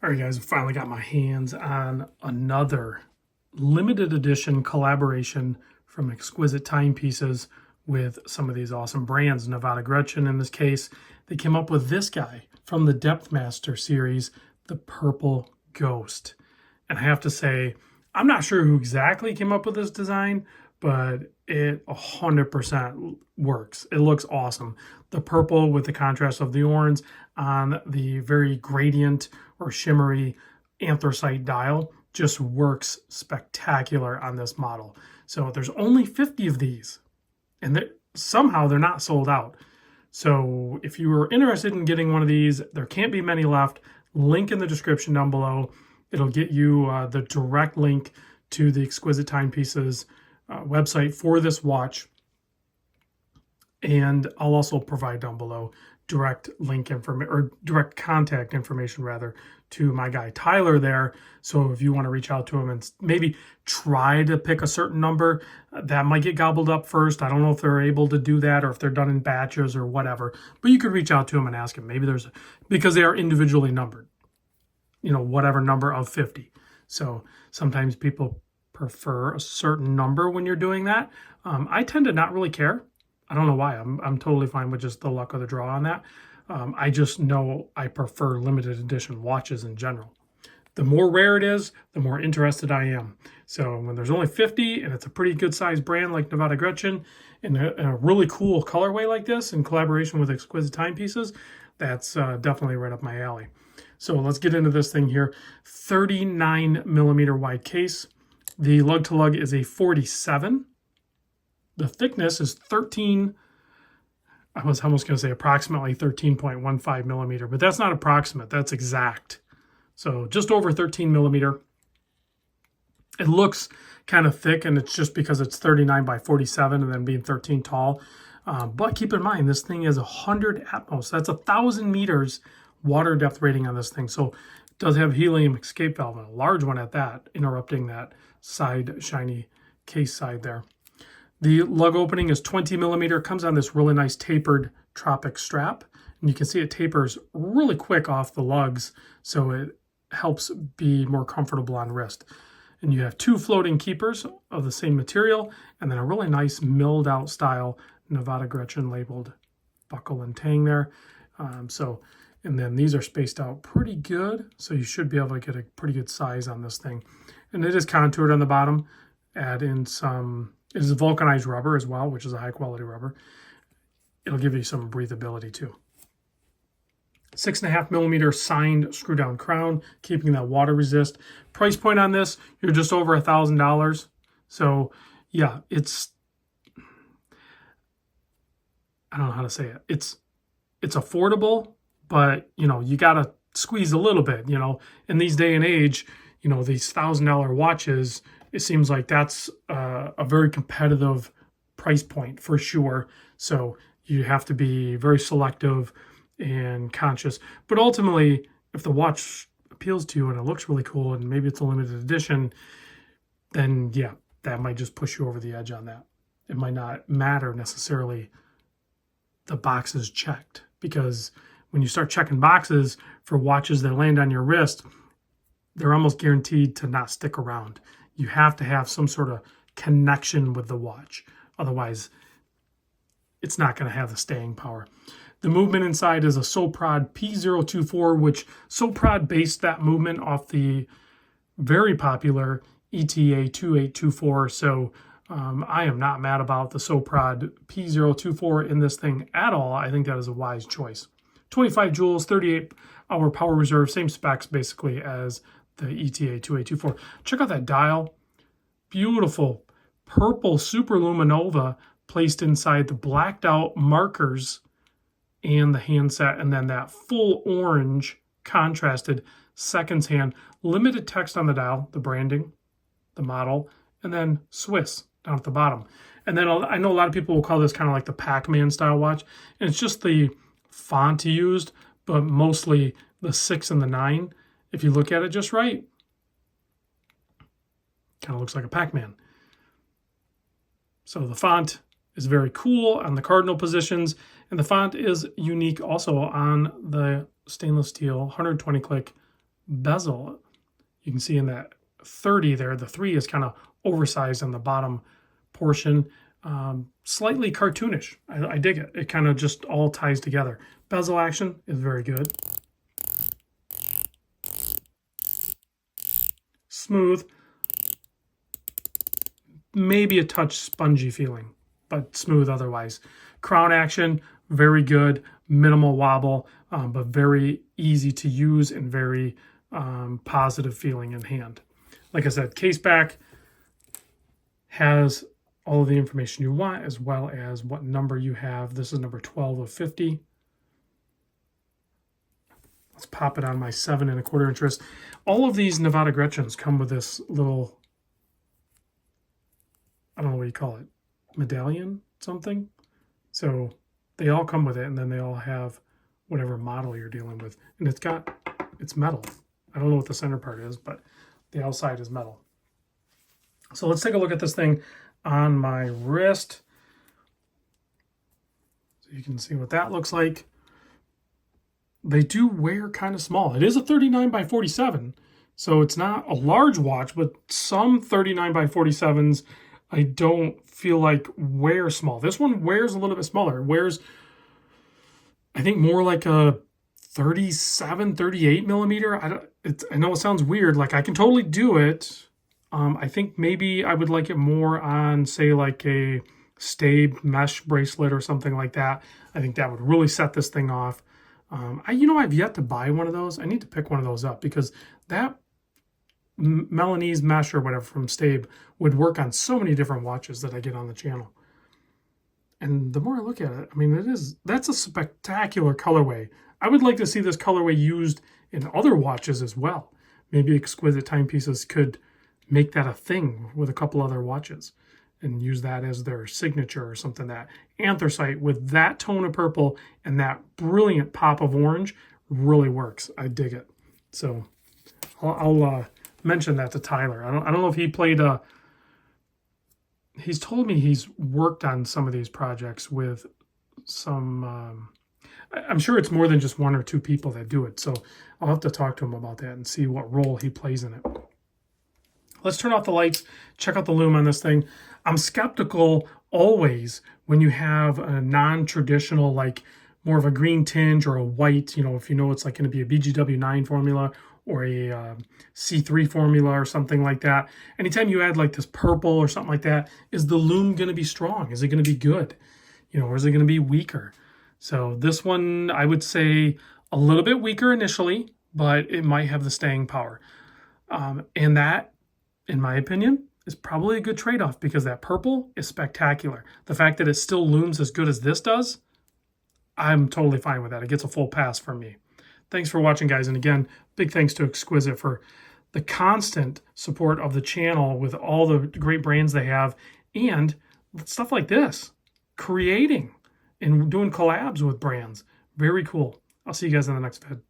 All right, guys, I finally got my hands on another limited edition collaboration from Exquisite Timepieces with some of these awesome brands. Nivada, Grenchen in this case. They came up with this guy from the Depthmaster series, the Purple Ghost. And I have to say, I'm not sure who exactly came up with this design, but it 100% works. It looks awesome. The purple with the contrast of the orange on the very gradient or shimmery anthracite dial just works spectacular on this model. So there's only 50 of these, and somehow they're not sold out. So if you were interested in getting one of these, there can't be many left. Link in the description down below. It'll get you the direct link to the Exquisite Timepieces website for this watch. And I'll also provide down below direct link information, or direct contact information rather, to my guy Tyler there. So if you want to reach out to him and maybe try to pick a certain number, that might get gobbled up first. I don't know if they're able to do that or if they're done in batches or whatever, but you could reach out to him and ask him. Maybe because they are individually numbered, you know, whatever number of 50. So sometimes people prefer a certain number when you're doing that. I tend to not really care. I don't know why. I'm totally fine with just the luck of the draw on that. I just know I prefer limited edition watches in general. The more rare it is, the more interested I am. So when there's only 50 and it's a pretty good sized brand like Nivada Grenchen in a really cool colorway like this in collaboration with Exquisite Timepieces, that's definitely right up my alley. So let's get into this thing here. 39 millimeter wide case. The lug to lug is a 47. The thickness is 13, I was almost going to say approximately 13.15 millimeter, but that's not approximate, that's exact. So just over 13 millimeter. It looks kind of thick, and it's just because it's 39 by 47 and then being 13 tall. But keep in mind, this thing is 100 Atmos. That's 1,000 meters water depth rating on this thing. So it does have helium escape valve, and a large one at that, interrupting that side shiny case side there. The lug opening is 20 millimeter, comes on this really nice tapered Tropic strap. And you can see it tapers really quick off the lugs, so it helps be more comfortable on wrist. And you have two floating keepers of the same material, and then a really nice milled out style Nivada Grenchen labeled buckle and tang there. And then these are spaced out pretty good, so you should be able to get a pretty good size on this thing. And it is contoured on the bottom. Add in some... It is vulcanized rubber as well, which is a high quality rubber. It'll give you some breathability too. 6.5 millimeter signed screw down crown, keeping that water resist. Price point on this, you're just over $1,000. So yeah, it's, I don't know how to say it. It's affordable, but you know, you got to squeeze a little bit, you know, in these day and age, you know, these $1,000 watches, it seems like that's a very competitive price point for sure. So you have to be very selective and conscious. But ultimately, if the watch appeals to you and it looks really cool and maybe it's a limited edition, then yeah, that might just push you over the edge on that. It might not matter necessarily the boxes checked, because when you start checking boxes for watches that land on your wrist, they're almost guaranteed to not stick around. You have to have some sort of connection with the watch. Otherwise, it's not going to have the staying power. The movement inside is a Soprod P024, which Soprod based that movement off the very popular ETA 2824. So I am not mad about the Soprod P024 in this thing at all. I think that is a wise choice. 25 joules, 38-hour power reserve, same specs basically as the ETA 2824. Check out that dial. Beautiful purple superluminova placed inside the blacked out markers and the handset, and then that full orange contrasted seconds hand. Limited text on the dial, the branding, the model, and then Swiss down at the bottom. And then I know a lot of people will call this kind of like the Pac-Man style watch, and it's just the font used, but mostly the 6 and the 9. If you look at it just right, kind of looks like a Pac-Man. So the font is very cool on the cardinal positions, and the font is unique also on the stainless steel 120 click bezel. You can see in that 30 there, the 3 is kind of oversized on the bottom portion. Slightly cartoonish. I dig it. It kind of just all ties together. Bezel action is very good. Smooth. Maybe a touch spongy feeling, but smooth otherwise. Crown action, very good. Minimal wobble, but very easy to use and very positive feeling in hand. Like I said, case back has all of the information you want, as well as what number you have. This is number 12 of 50. Let's pop it on my 7 1/4 inch wrist. All of these Nivada Gretchens come with this little, I don't know what you call it, medallion, something. So they all come with it, and then they all have whatever model you're dealing with. And it's metal. I don't know what the center part is, but the outside is metal. So let's take a look at this thing on my wrist. So you can see what that looks like. They do wear kind of small. It is a 39 by 47, so it's not a large watch, but some 39 by 47s I don't feel like wear small. This one wears a little bit smaller. It wears, I think, more like a 37, 38 millimeter. I know it sounds weird. Like, I can totally do it. I think maybe I would like it more on, say, like a Stabe mesh bracelet or something like that. I think that would really set this thing off. I've yet to buy one of those. I need to pick one of those up, because that Melanese mesh or whatever from Stabe would work on so many different watches that I get on the channel. And the more I look at it, I mean, that's a spectacular colorway. I would like to see this colorway used in other watches as well. Maybe Exquisite Timepieces could make that a thing with a couple other watches and use that as their signature or something. That anthracite with that tone of purple and that brilliant pop of orange really works. I dig it. So I'll mention that to Tyler. I don't know if he played he's told me he's worked on some of these projects with some I'm sure it's more than just 1 or 2 people that do it. So I'll have to talk to him about that and see what role he plays in it. Let's turn off the lights, check out the lume on this thing. I'm skeptical always when you have a non-traditional, like more of a green tinge or a white, if it's like going to be a BGW9 formula or a C3 formula or something like that. Anytime you add like this purple or something like that, is the lume going to be strong? Is it going to be good? Or is it going to be weaker? So this one, I would say a little bit weaker initially, but it might have the staying power. And that, in my opinion, is probably a good trade-off, because that purple is spectacular. The fact that it still looms as good as this does, I'm totally fine with that. It gets a full pass from me. Thanks for watching, guys. And again, big thanks to Exquisite for the constant support of the channel with all the great brands they have and stuff like this. Creating and doing collabs with brands. Very cool. I'll see you guys in the next vid.